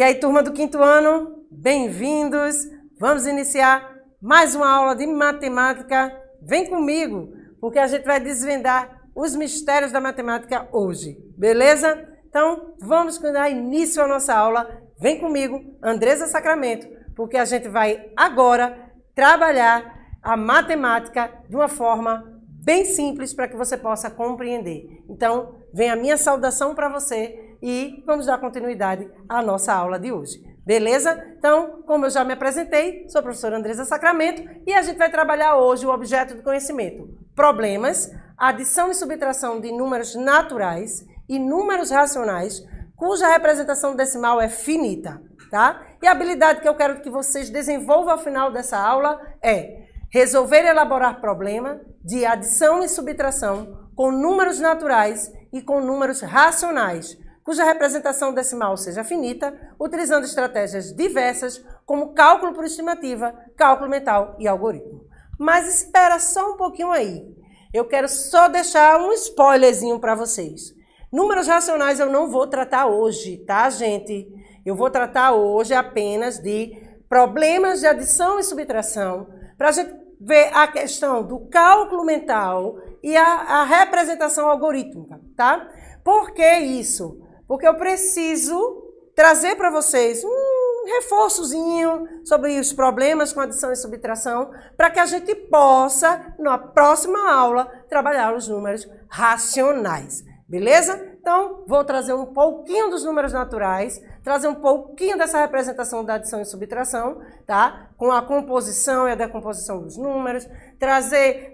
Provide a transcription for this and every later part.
E aí, turma do quinto ano, bem-vindos! Vamos iniciar mais uma aula de matemática. Vem comigo, porque a gente vai desvendar os mistérios da matemática hoje, beleza? Então, vamos dar início à nossa aula. Vem comigo, Andresa Sacramento, porque a gente vai agora trabalhar a matemática de uma forma bem simples para que você possa compreender. Então, vem a minha saudação para você e vamos dar continuidade à nossa aula de hoje. Beleza? Então, como eu já me apresentei, sou a professora Andresa Sacramento e a gente vai trabalhar hoje o objeto do conhecimento. Problemas, adição e subtração de números naturais e números racionais, cuja representação decimal é finita, tá? E a habilidade que eu quero que vocês desenvolvam ao final dessa aula é resolver e elaborar problema de adição e subtração com números naturais e com números racionais, cuja representação decimal seja finita, utilizando estratégias diversas como cálculo por estimativa, cálculo mental e algoritmo. Mas espera só um pouquinho aí. Eu quero só deixar um spoilerzinho para vocês. Números racionais eu não vou tratar hoje, tá, gente? Eu vou tratar hoje apenas de problemas de adição e subtração, para a gente ver a questão do cálculo mental e a representação algorítmica, tá? Por que isso? Porque eu preciso trazer para vocês um reforçozinho sobre os problemas com adição e subtração, para que a gente possa, na próxima aula, trabalhar os números racionais. Beleza? Então, vou trazer um pouquinho dos números naturais, trazer um pouquinho dessa representação da adição e subtração, tá? Com a composição e a decomposição dos números, trazer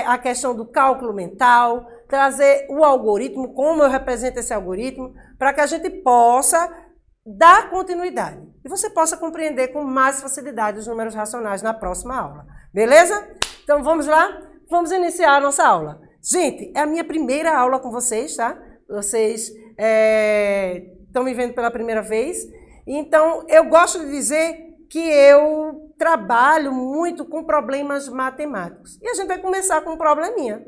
a questão do cálculo mental, trazer o algoritmo, como eu represento esse algoritmo, para que a gente possa dar continuidade e você possa compreender com mais facilidade os números racionais na próxima aula. Beleza? Então, vamos lá? Vamos iniciar a nossa aula. Gente, é a minha primeira aula com vocês, tá? Vocês estão me vendo pela primeira vez. Então, eu gosto de dizer que eu trabalho muito com problemas matemáticos. E a gente vai começar com um probleminha.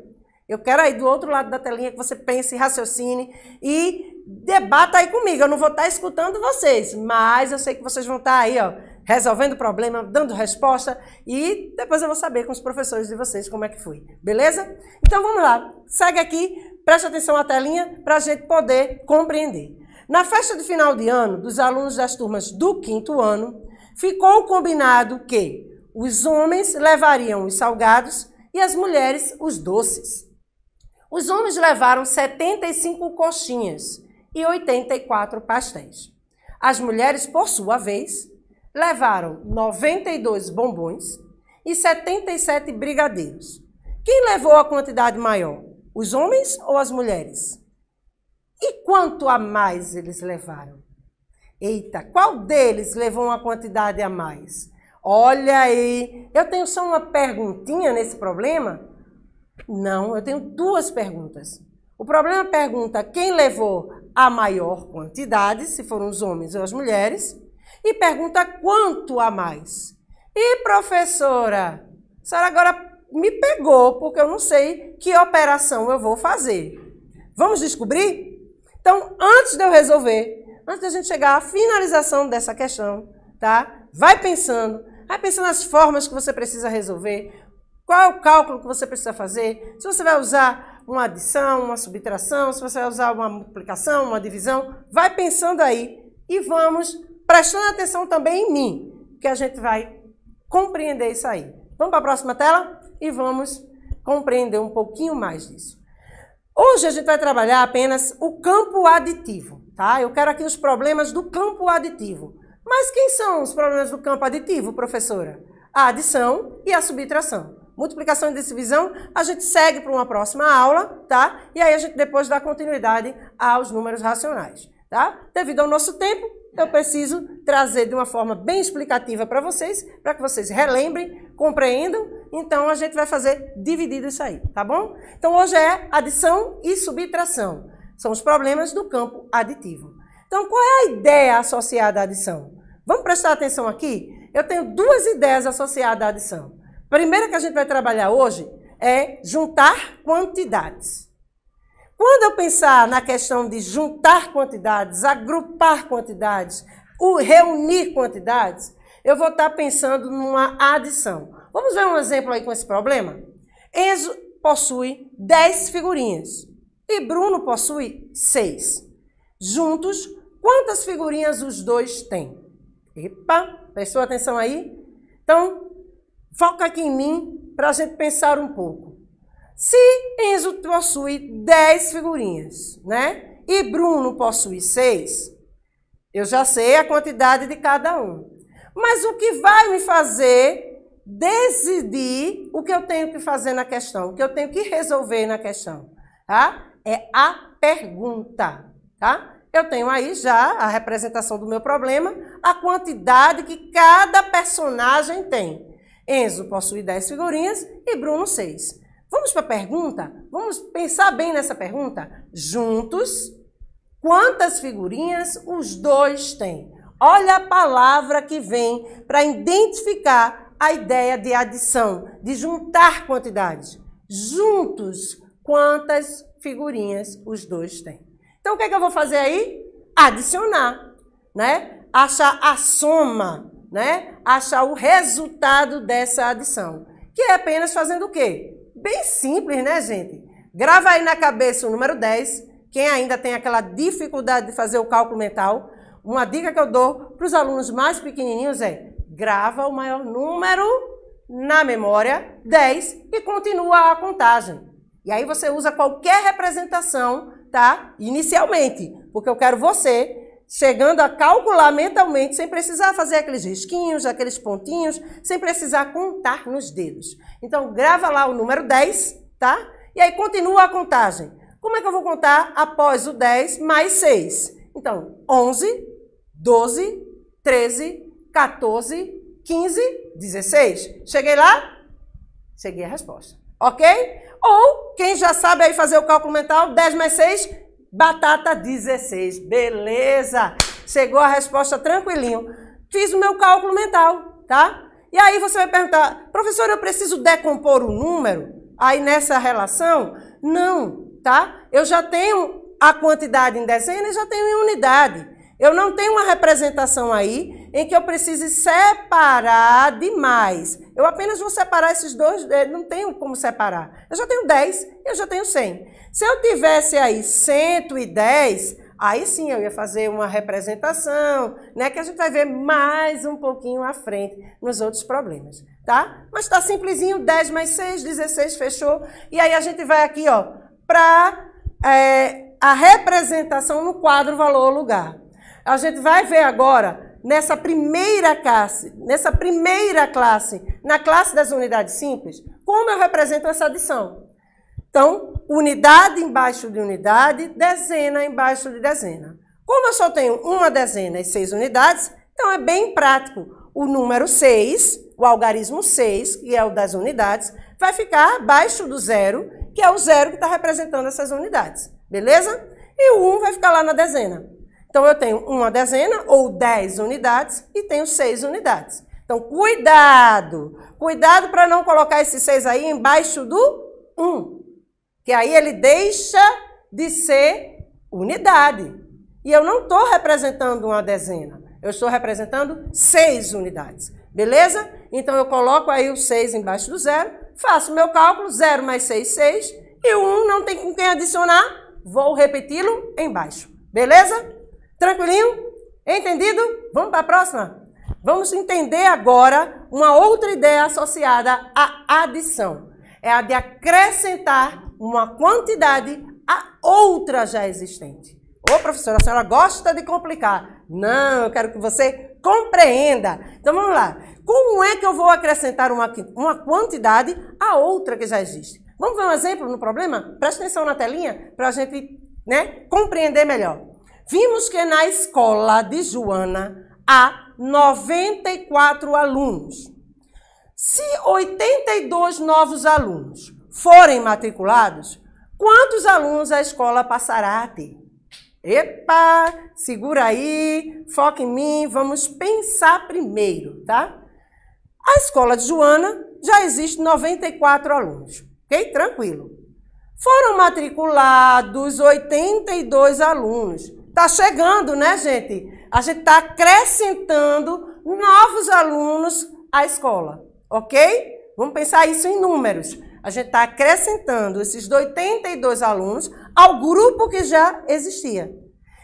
Eu quero aí do outro lado da telinha que você pense, raciocine e debata aí comigo. Eu não vou estar escutando vocês, mas eu sei que vocês vão estar aí, ó, resolvendo o problema, dando resposta e depois eu vou saber com os professores de vocês como é que foi, beleza? Então vamos lá, segue aqui, preste atenção à telinha para a gente poder compreender. Na festa de final de ano dos alunos das turmas do quinto ano, ficou combinado que os homens levariam os salgados e as mulheres os doces. Os homens levaram 75 coxinhas e 84 pastéis. As mulheres, por sua vez, levaram 92 bombons e 77 brigadeiros. Quem levou a quantidade maior? Os homens ou as mulheres? E quanto a mais eles levaram? Eita, qual deles levou uma quantidade a mais? Olha aí, eu tenho só uma perguntinha nesse problema? Não, eu tenho duas perguntas. O problema pergunta quem levou a maior quantidade, se foram os homens ou as mulheres, e pergunta quanto a mais. E professora, a senhora agora me pegou, porque eu não sei que operação eu vou fazer. Vamos descobrir? Então, antes de eu resolver, antes de a gente chegar à finalização dessa questão, tá? Vai pensando nas formas que você precisa resolver, qual é o cálculo que você precisa fazer, se você vai usar uma adição, uma subtração, se você vai usar uma multiplicação, uma divisão, vai pensando aí e vamos prestando atenção também em mim, que a gente vai compreender isso aí. Vamos para a próxima tela e vamos compreender um pouquinho mais disso. Hoje a gente vai trabalhar apenas o campo aditivo, tá? Eu quero aqui os problemas do campo aditivo. Mas quem são os problemas do campo aditivo, professora? A adição e a subtração. Multiplicação e divisão, a gente segue para uma próxima aula, tá? E aí a gente depois dá continuidade aos números racionais, tá? Devido ao nosso tempo, eu preciso trazer de uma forma bem explicativa para que vocês relembrem, compreendam. Então, a gente vai fazer dividido isso aí, tá bom? Então, hoje é adição e subtração. São os problemas do campo aditivo. Então, qual é a ideia associada à adição? Vamos prestar atenção aqui? Eu tenho duas ideias associadas à adição. A primeira que a gente vai trabalhar hoje é juntar quantidades. Quando eu pensar na questão de juntar quantidades, agrupar quantidades, o reunir quantidades, eu vou estar pensando numa adição. Vamos ver um exemplo aí com esse problema? Enzo possui 10 figurinhas e Bruno possui 6. Juntos, quantas figurinhas os dois têm? Epa, prestou atenção aí? Então, foca aqui em mim para a gente pensar um pouco. Se Enzo possui 10 figurinhas, né? E Bruno possui 6, eu já sei a quantidade de cada um. Mas o que vai me fazer decidir o que eu tenho que fazer na questão, o que eu tenho que resolver na questão, tá? É a pergunta, tá? Eu tenho aí já a representação do meu problema, a quantidade que cada personagem tem. Enzo possui 10 figurinhas e Bruno 6. Vamos para a pergunta? Vamos pensar bem nessa pergunta? Juntos, quantas figurinhas os dois têm? Olha a palavra que vem para identificar a ideia de adição, de juntar quantidades. Juntos, quantas figurinhas os dois têm? Então, o que é que eu vou fazer aí? Adicionar, né? Achar a soma, né? Achar o resultado dessa adição. Que é apenas fazendo o quê? Bem simples, né, gente? Grava aí na cabeça o número 10. Quem ainda tem aquela dificuldade de fazer o cálculo mental, uma dica que eu dou para os alunos mais pequenininhos é: grava o maior número na memória, 10, e continua a contagem. E aí você usa qualquer representação, tá? Inicialmente, porque eu quero você chegando a calcular mentalmente, sem precisar fazer aqueles risquinhos, aqueles pontinhos, sem precisar contar nos dedos. Então, grava lá o número 10, tá? E aí continua a contagem. Como é que eu vou contar após o 10 mais 6? Então, 11, 12, 13, 14, 15, 16. Cheguei lá? Cheguei a resposta. Ok? Ou, quem já sabe aí fazer o cálculo mental, 10 mais 6, batata 16. Beleza! Chegou a resposta tranquilinho. Fiz o meu cálculo mental, tá? E aí você vai perguntar: professor, eu preciso decompor o número aí nessa relação? Não, tá? Eu já tenho a quantidade em dezenas, já tenho em unidade. Eu não tenho uma representação aí em que eu precise separar demais. Eu apenas vou separar esses dois, não tenho como separar. Eu já tenho 10, eu já tenho 100. Se eu tivesse aí 110, aí sim eu ia fazer uma representação, né, que a gente vai ver mais um pouquinho à frente nos outros problemas, tá? Mas tá simplesinho, 10 mais 6, 16, fechou. E aí a gente vai aqui, ó, para a representação no quadro valor-lugar. A gente vai ver agora, nessa primeira classe, na classe das unidades simples, como eu represento essa adição. Então, unidade embaixo de unidade, dezena embaixo de dezena. Como eu só tenho uma dezena e 6 unidades, então é bem prático. O número 6, o algarismo 6, que é o das unidades, vai ficar abaixo do zero, que é o zero que está representando essas unidades. Beleza? E o 1 vai ficar lá na dezena. Então, eu tenho uma dezena, ou 10 unidades, e tenho 6 unidades. Então, cuidado! Cuidado para não colocar esse 6 aí embaixo do 1, que aí ele deixa de ser unidade. E eu não estou representando uma dezena, eu estou representando 6 unidades. Beleza? Então, eu coloco aí o 6 embaixo do zero, faço o meu cálculo, 0 mais 6, 6, e o 1 não tem com quem adicionar, vou repeti-lo embaixo. Beleza? Tranquilinho? Entendido? Vamos para a próxima? Vamos entender agora uma outra ideia associada à adição. É a de acrescentar uma quantidade a outra já existente. Ô, professora, a senhora gosta de complicar. Não, eu quero que você compreenda. Então, vamos lá. Como é que eu vou acrescentar uma quantidade a outra que já existe? Vamos ver um exemplo no problema? Presta atenção na telinha para a gente, né, compreender melhor. Vimos que na escola de Joana há 94 alunos. Se 82 novos alunos forem matriculados, quantos alunos a escola passará a ter? Epa, segura aí, foca em mim, vamos pensar primeiro, tá? A escola de Joana já existe 94 alunos, ok? Tranquilo. Foram matriculados 82 alunos. Tá chegando, né, gente? A gente está acrescentando novos alunos à escola, ok? Vamos pensar isso em números. A gente está acrescentando esses 82 alunos ao grupo que já existia.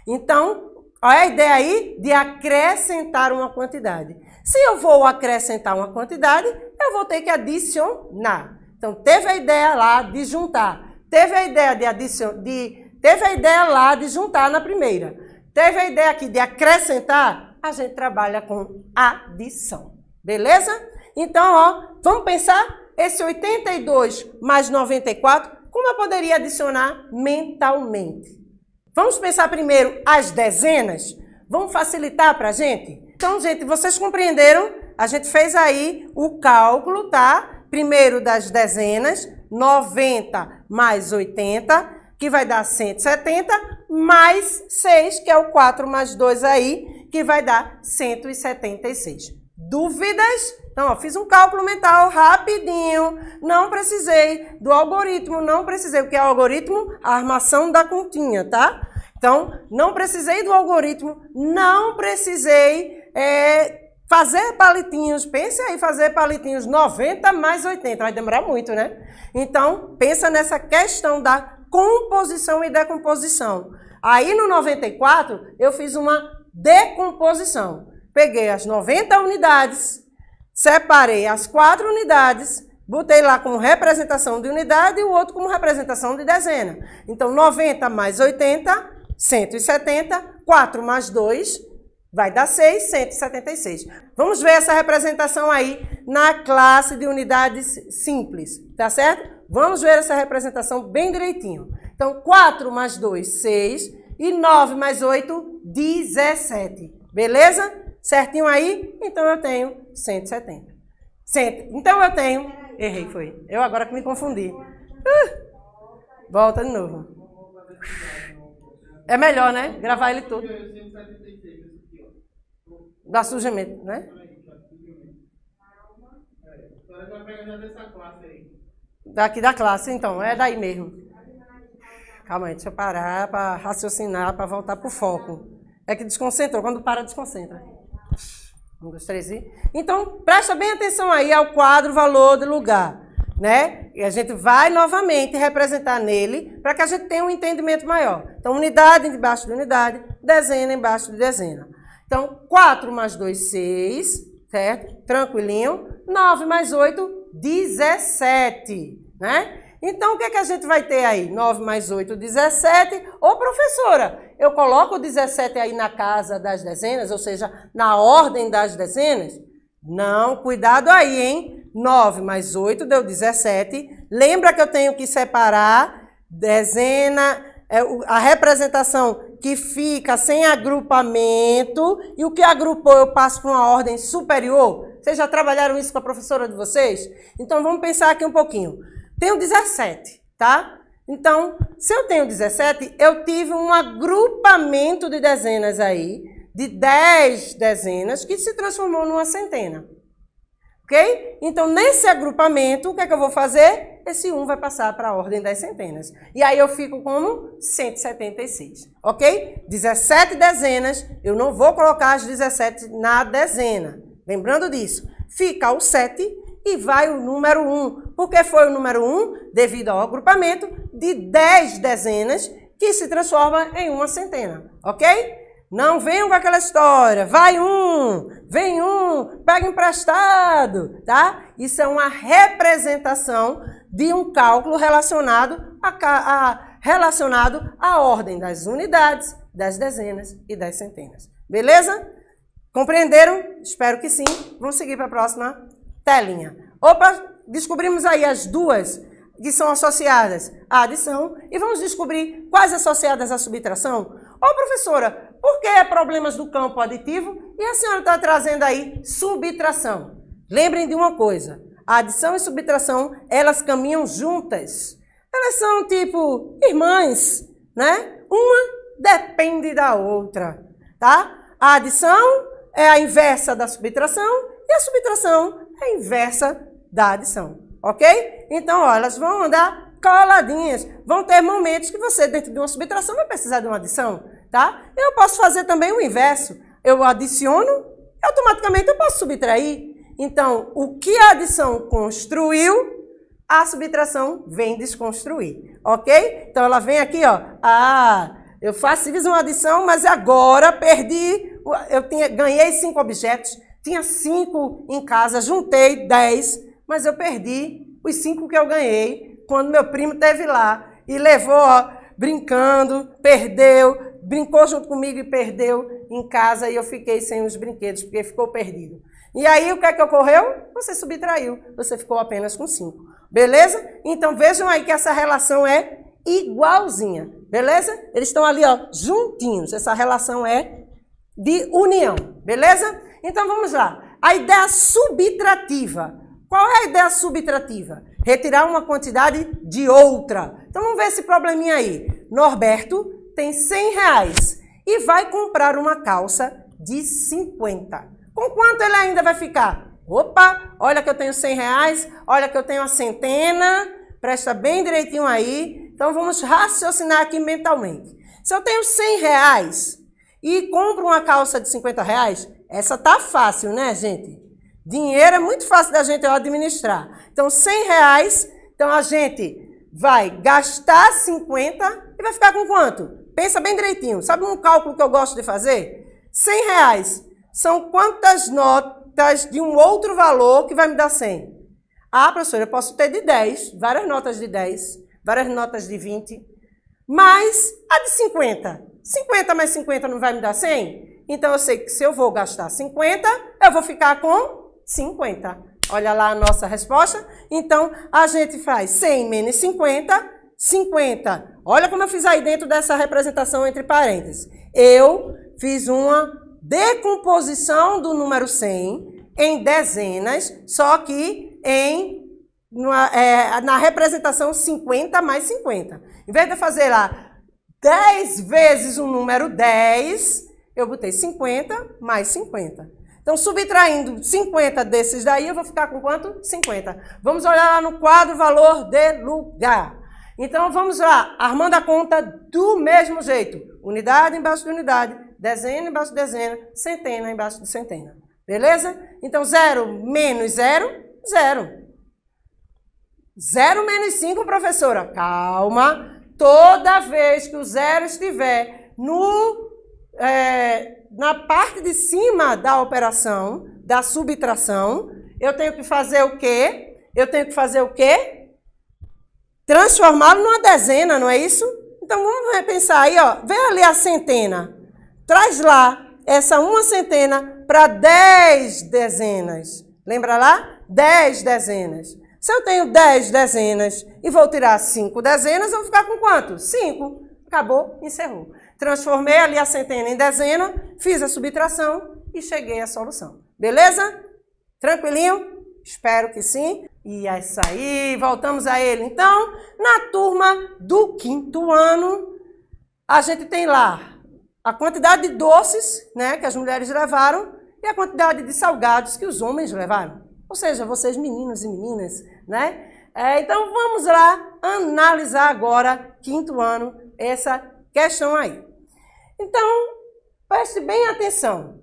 Então, olha a ideia aí de acrescentar uma quantidade. Se eu vou acrescentar uma quantidade, eu vou ter que adicionar. Então, teve a ideia lá de juntar. Teve a ideia teve a ideia lá de juntar na primeira. Teve a ideia aqui de acrescentar. A gente trabalha com adição. Beleza? Então, ó, vamos pensar esse 82 mais 94, como eu poderia adicionar mentalmente? Vamos pensar primeiro as dezenas? Vamos facilitar para a gente? Então, gente, vocês compreenderam? A gente fez aí o cálculo, tá? Primeiro das dezenas, 90 mais 80, que vai dar 170, mais 6, que é o 4 mais 2 aí, que vai dar 176. Dúvidas? Então, ó, fiz um cálculo mental rapidinho, não precisei do algoritmo, não precisei. O que é o algoritmo? A armação da continha, tá? Então, não precisei do algoritmo, não precisei fazer palitinhos. Pense aí, fazer palitinhos 90 mais 80, vai demorar muito, né? Então, pensa nessa questão da composição e decomposição. Aí, no 94, eu fiz uma decomposição. Peguei as 90 unidades, separei as 4 unidades, botei lá como representação de unidade e o outro como representação de dezena. Então, 90 mais 80, 170, 4 mais 2, vai dar 6, 176. Vamos ver essa representação aí na classe de unidades simples, tá certo? Vamos ver essa representação bem direitinho. Então, 4 mais 2, 6 e 9 mais 8, 17. Beleza? Certinho aí? Então, eu tenho 170. Então, eu tenho... Errei, foi. Eu agora que me confundi. Volta de novo. É melhor, né? Gravar ele tudo. Dá sujamento, né? Daqui da classe, então. É daí mesmo. Calma aí, deixa eu parar para raciocinar, para voltar para o foco. É que desconcentrou. Quando para, desconcentra. 1, 2, 3 e... Então, presta bem atenção aí ao quadro valor de lugar, né? E a gente vai novamente representar nele para que a gente tenha um entendimento maior. Então, unidade embaixo de unidade, dezena embaixo de dezena. Então, 4 mais 2, 6, certo? Tranquilinho. 9 mais 8, 17, né? Então, o que é que a gente vai ter aí? 9 mais 8, 17. Ô, professora, eu coloco o 17 aí na casa das dezenas, ou seja, na ordem das dezenas? Não, cuidado aí, hein? 9 mais 8 deu 17. Lembra que eu tenho que separar dezena, a representação que fica sem agrupamento, e o que agrupou eu passo para uma ordem superior. Vocês já trabalharam isso com a professora de vocês? Então, vamos pensar aqui um pouquinho. Tenho 17, tá? Então, se eu tenho 17, eu tive um agrupamento de dezenas aí, de 10 dezenas, que se transformou numa centena. Ok? Então, nesse agrupamento, o que é que eu vou fazer? Esse 1 vai passar para a ordem das centenas. E aí eu fico como 176, ok? 17 dezenas, eu não vou colocar as 17 na dezena. Lembrando disso, fica o 7 e vai o número 1. Por que foi o número 1? Devido ao agrupamento de 10 dezenas que se transforma em uma centena, ok? Não venham com aquela história, vai vem pega emprestado, tá? Isso é uma representação de um cálculo relacionado à ordem das unidades, das dezenas e das centenas. Beleza? Compreenderam? Espero que sim. Vamos seguir para a próxima telinha. Opa, descobrimos aí as duas que são associadas à adição e vamos descobrir quais associadas à subtração. Ô, professora, por que problemas do campo aditivo e a senhora está trazendo aí subtração? Lembrem de uma coisa, a adição e subtração, elas caminham juntas. Elas são tipo irmãs, né? Uma depende da outra, tá? A adição é a inversa da subtração e a subtração é a inversa da adição, ok? Então, ó, elas vão andar coladinhas. Vão ter momentos que você, dentro de uma subtração, vai precisar de uma adição, tá? Eu posso fazer também o inverso. eu adiciono, automaticamente eu posso subtrair. Então, o que a adição construiu, a subtração vem desconstruir, ok? Então, ela vem aqui, ó, eu fiz uma adição, mas agora perdi, ganhei 5 objetos, tinha 5 em casa, juntei 10, mas eu perdi os 5 que eu ganhei quando meu primo esteve lá e levou, ó, brincando, perdeu, brincou junto comigo e perdeu em casa e eu fiquei sem os brinquedos, porque ficou perdido. E aí, o que é que ocorreu? Você subtraiu, você ficou apenas com 5. Beleza? Então, vejam aí que essa relação é igualzinha, beleza? Eles estão ali, ó, juntinhos. Essa relação é de união, beleza? Então, vamos lá. A ideia subtrativa. Qual é a ideia subtrativa? Retirar uma quantidade de outra. Então, vamos ver esse probleminha aí. Norberto tem R$100 e vai comprar uma calça de 50. Com quanto ele ainda vai ficar? Opa, olha que eu tenho R$100, olha que eu tenho uma centena, presta bem direitinho aí. Então, vamos raciocinar aqui mentalmente. Se eu tenho R$100 e compro uma calça de R$50, essa tá fácil, né, gente? Dinheiro é muito fácil da gente administrar. Então, R$100, então a gente vai gastar 50 e vai ficar com quanto? Pensa bem direitinho. Sabe um cálculo que eu gosto de fazer? R$100 são quantas notas de um outro valor que vai me dar 100? Ah, professora, eu posso ter de 10, várias notas de 10, várias notas de 20, mas a de 50. 50 mais 50 não vai me dar 100? Então, eu sei que se eu vou gastar 50, eu vou ficar com 50. Olha lá a nossa resposta. Então, a gente faz 100 menos 50, 50. Olha como eu fiz aí dentro dessa representação entre parênteses. Eu fiz uma decomposição do número 100 em dezenas, só que na representação 50 mais 50. Em vez de eu fazer lá 10 vezes o número 10, eu botei 50 mais 50. Então, subtraindo 50 desses daí, eu vou ficar com quanto? 50. Vamos olhar lá no quadro valor de lugar. Então, vamos lá, armando a conta do mesmo jeito. Unidade embaixo de unidade, dezena embaixo de dezena, centena embaixo de centena. Beleza? Então, 0 menos 0, 0. 0 menos 5, professora. Calma. Toda vez que o 0 estiver na parte de cima da operação, da subtração, eu tenho que fazer o quê? Transformá-lo numa dezena, não é isso? Então, vamos repensar aí, ó. Vê ali a centena. Traz lá essa uma centena para 10 dezenas. Lembra lá? 10 dezenas. Se eu tenho 10 dezenas e vou tirar 5 dezenas, eu vou ficar com quanto? 5. Acabou, encerrou. Transformei ali a centena em dezena, fiz a subtração e cheguei à solução. Beleza? Tranquilinho? Espero que sim. E é isso aí, voltamos a ele. Então, na turma do 5º ano, a gente tem lá a quantidade de doces, né, que as mulheres levaram e a quantidade de salgados que os homens levaram. Ou seja, vocês meninos e meninas, né? Então, vamos lá analisar agora, 5º ano, essa questão aí. Então, prestem bem atenção.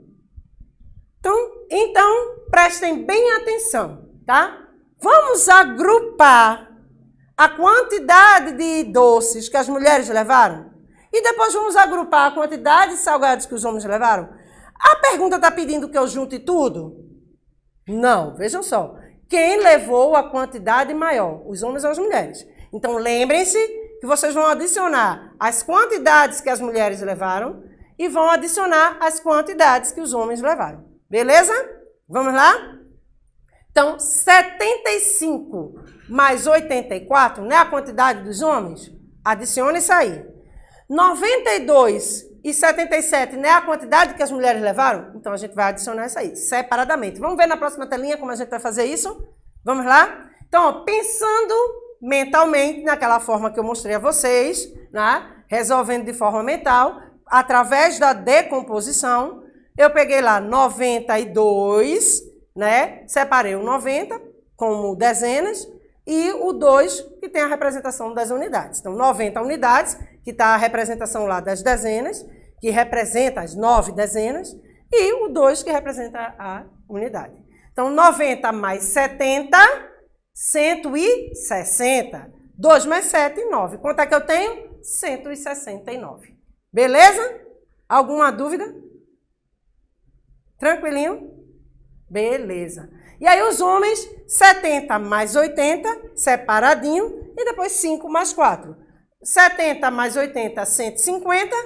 Então, prestem bem atenção, tá? Vamos agrupar a quantidade de doces que as mulheres levaram e depois vamos agrupar a quantidade de salgados que os homens levaram. A pergunta está pedindo que eu junte tudo? Não, vejam só. Quem levou a quantidade maior? Os homens ou as mulheres? Então, lembrem-se que vocês vão adicionar as quantidades que as mulheres levaram e vão adicionar as quantidades que os homens levaram. Beleza? Vamos lá? Então, 75 mais 84, né? A quantidade dos homens. Adiciona isso aí. 92 e 77, né? A quantidade que as mulheres levaram. Então, a gente vai adicionar isso aí, separadamente. Vamos ver na próxima telinha como a gente vai fazer isso? Vamos lá? Então, ó, pensando mentalmente naquela forma que eu mostrei a vocês, né? Resolvendo de forma mental, através da decomposição, eu peguei lá 92, né? Separei o 90 como dezenas e o 2 que tem a representação das unidades. Então, 90 unidades, que está a representação lá das dezenas, que representa as 9 dezenas, e o 2 que representa a unidade. Então, 90 mais 70, 160. 2 mais 7, 9. Quanto é que eu tenho? 169. Beleza? Alguma dúvida? Tranquilinho? Beleza. E aí os homens, 70 mais 80, separadinho, e depois 5 mais 4. 70 mais 80, 150,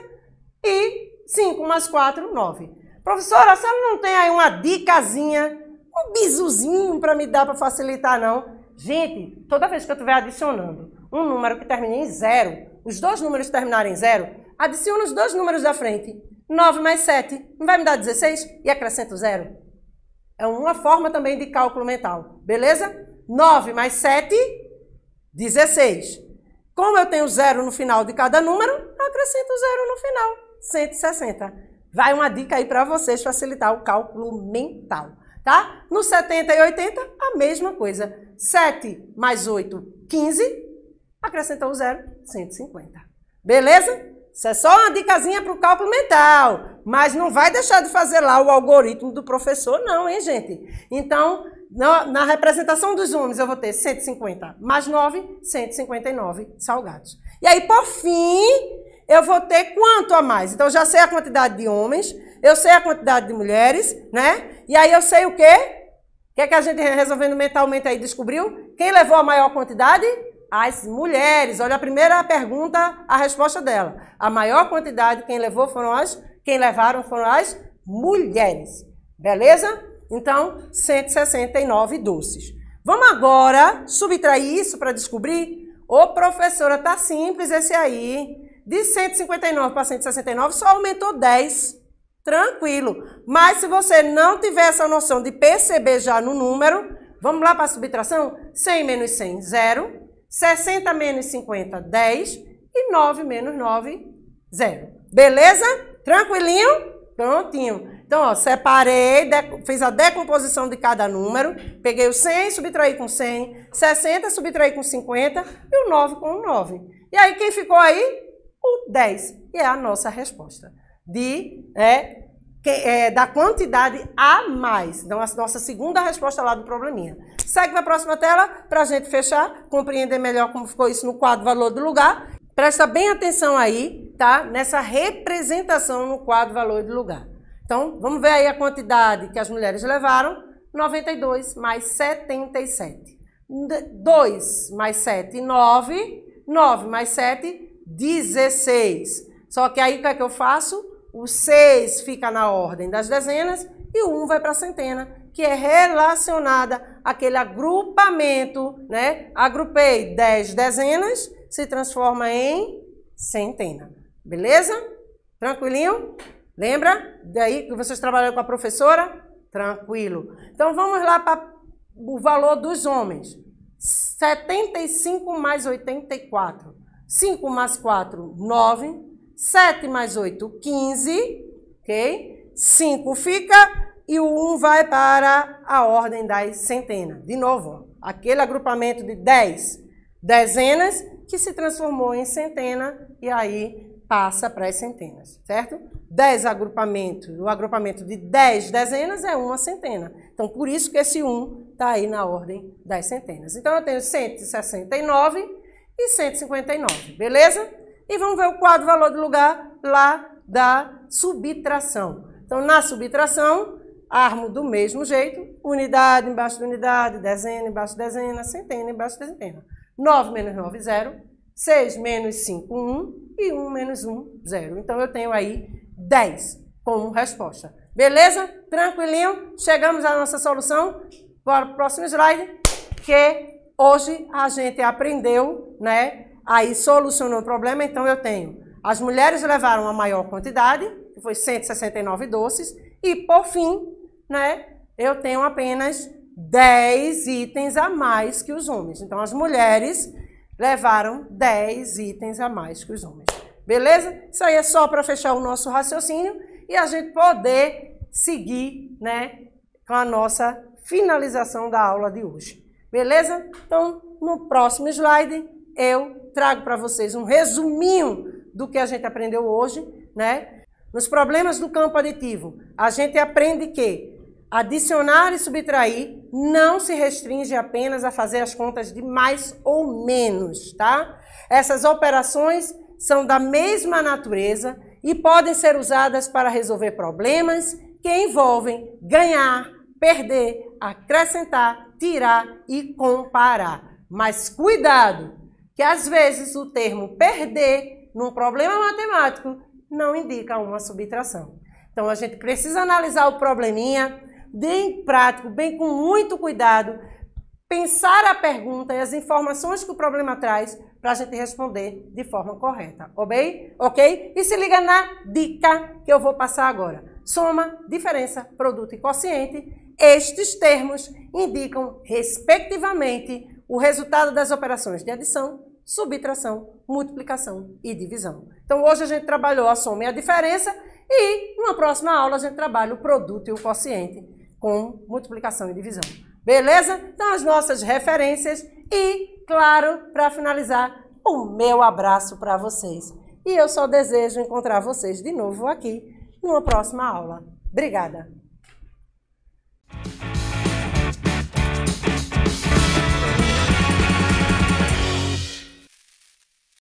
e 5 mais 4, 9. Professora, a senhora não tem aí uma dicasinha, um bisuzinho para me dar para facilitar, não? Gente, toda vez que eu estiver adicionando um número que termine em 0, os dois números terminarem em 0, adiciona os dois números da frente. 9 mais 7, não vai me dar 16? E acrescento 0. É uma forma também de cálculo mental, beleza? 9 mais 7, 16. Como eu tenho 0 no final de cada número, eu acrescento 0 no final, 160. Vai uma dica aí para vocês facilitar o cálculo mental, tá? No 70 e 80, a mesma coisa. 7 mais 8, 15, acrescentou o 0, 150. Beleza? Isso é só uma dicasinha para o cálculo mental, mas não vai deixar de fazer lá o algoritmo do professor, não, hein, gente? Então, na representação dos homens, eu vou ter 150 mais 9, 159 salgados. E aí, por fim, eu vou ter quanto a mais? Então, eu já sei a quantidade de homens, eu sei a quantidade de mulheres, né? E aí, eu sei o quê? O que é que a gente, resolvendo mentalmente aí, descobriu? Quem levou a maior quantidade? As mulheres. Olha a primeira pergunta, a resposta dela. A maior quantidade, quem levaram foram as mulheres. Beleza? Então, 169 doces. Vamos agora subtrair isso para descobrir? Ô, professora, tá simples esse aí. De 159 para 169 só aumentou 10. Tranquilo. Mas se você não tiver essa noção de perceber já no número, vamos lá para a subtração? 100 menos 100, 0. 60 menos 50, 10. E 9 menos 9, 0. Beleza? Tranquilinho? Prontinho. Então, ó, separei, fiz a decomposição de cada número. Peguei o 100, subtraí com 100. 60, subtraí com 50. E o 9 com o 9. E aí, quem ficou aí? O 10. E é a nossa resposta. Da quantidade a mais. Então, a nossa segunda resposta lá do probleminha. Segue para a próxima tela para a gente fechar, compreender melhor como ficou isso no quadro valor do lugar. Presta bem atenção aí, tá? Nessa representação no quadro valor do lugar. Então, vamos ver aí a quantidade que as mulheres levaram. 92 mais 77. 2 mais 7, 9. 9 mais 7, 16. Só que aí o que é que eu faço? O 6 fica na ordem das dezenas e o 1 vai para a centena, que é relacionada àquele agrupamento, né? Agrupei 10 dezenas, se transforma em centena. Beleza? Tranquilinho? Lembra? Daí que vocês trabalharam com a professora? Tranquilo. Então vamos lá para o valor dos homens. 75 mais 84. 5 mais 4, 9. 7 mais 8, 15, ok? 5 fica e o 1 vai para a ordem das centenas. De novo, ó, aquele agrupamento de 10 dezenas que se transformou em centena e aí passa para as centenas, certo? 10 agrupamentos, o agrupamento de 10 dezenas é uma centena. Então, por isso que esse 1 está aí na ordem das centenas. Então, eu tenho 169 e 159, beleza? E vamos ver o quadro valor do lugar lá da subtração. Então, na subtração, armo do mesmo jeito, unidade embaixo de unidade, dezena embaixo de dezena, centena embaixo de centena. 9 menos 9, 0. 6 menos 5, 1. E 1 menos 1, 0. Então, eu tenho aí 10 como resposta. Beleza? Tranquilinho? Chegamos à nossa solução. Bora para o próximo slide, que hoje a gente aprendeu, né? Aí solucionou o problema, então eu tenho. As mulheres levaram a maior quantidade, que foi 169 doces, e por fim, né, eu tenho apenas 10 itens a mais que os homens. Então as mulheres levaram 10 itens a mais que os homens. Beleza? Isso aí é só para fechar o nosso raciocínio e a gente poder seguir, né, com a nossa finalização da aula de hoje. Beleza? Então, no próximo slide, eu trago para vocês um resuminho do que a gente aprendeu hoje, né? Nos problemas do campo aditivo, a gente aprende que adicionar e subtrair não se restringe apenas a fazer as contas de mais ou menos, tá? Essas operações são da mesma natureza e podem ser usadas para resolver problemas que envolvem ganhar, perder, acrescentar, tirar e comparar. Mas cuidado, que às vezes o termo perder num problema matemático não indica uma subtração. Então a gente precisa analisar o probleminha bem prático, bem com muito cuidado, pensar a pergunta e as informações que o problema traz para a gente responder de forma correta, ok? E se liga na dica que eu vou passar agora. Soma, diferença, produto e quociente. Estes termos indicam, respectivamente, o resultado das operações de adição, subtração, multiplicação e divisão. Então, hoje a gente trabalhou a soma e a diferença e, numa próxima aula, a gente trabalha o produto e o quociente com multiplicação e divisão. Beleza? Então, as nossas referências e, claro, para finalizar, o meu abraço para vocês. E eu só desejo encontrar vocês de novo aqui numa próxima aula. Obrigada!